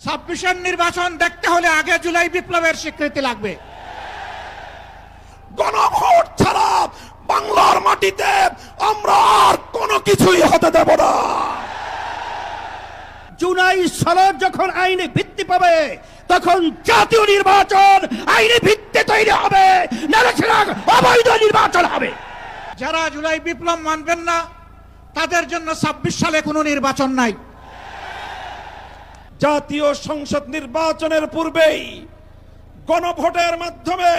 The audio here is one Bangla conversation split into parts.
26-এর নির্বাচন দেখতে হলে আগে জুলাই বিপ্লবের স্বীকৃতি লাগবে। গণভোট ছাড়া বাংলার মাটিতে আমরা আর কোনো কিছুই হতে দেব না। জুলাই সনদ যখন আইনি ভিত্তি পাবে তখন জাতীয় নির্বাচন আইনি ভিত্তি তৈরি হবে, নাহলে সেটা অবৈধ নির্বাচন হবে। যারা জুলাই বিপ্লব মানবেন না তাদের জন্য 26 সালে কোনো নির্বাচন নাই। জাতীয় সংসদ নির্বাচনের পূর্বেই গণভোটের মাধ্যমে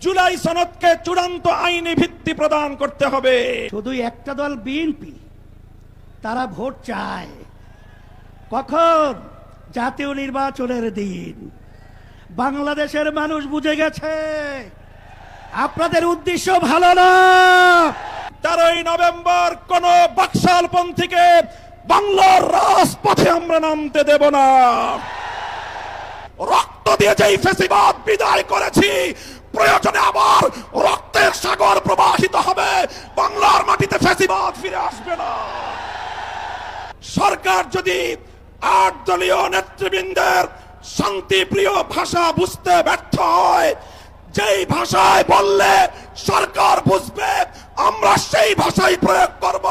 জুলাই সনদকে চূড়ান্ত আইনি ভিত্তি প্রদান করতে হবে। শুধু একটা দল বিএনপি, তারা ভোট চায় কখন? জাতীয় নির্বাচনের দিন। বাংলাদেশের মানুষ বুঝে গেছে আপনাদের উদ্দেশ্য ভালো না। 13ই নভেম্বর কোন বাকশালপন্থীকে বাংলার রাজপথে আমরা নামতে দেব না। রক্ত দিয়ে যেই ফ্যাসিবাদ বিদায় করেছি, প্রয়োজনে আবার রক্তের সাগর প্রবাহিত হবে, বাংলার মাটিতে ফ্যাসিবাদ ফিরে আসবে না। সরকার যদি 8 দলীয় নেতৃবৃন্দের শান্তিপ্রিয় ভাষা বুঝতে ব্যর্থ হয়, যেই ভাষায় বললে সরকার বুঝবে আমরা সেই ভাষাই প্রয়োগ করব।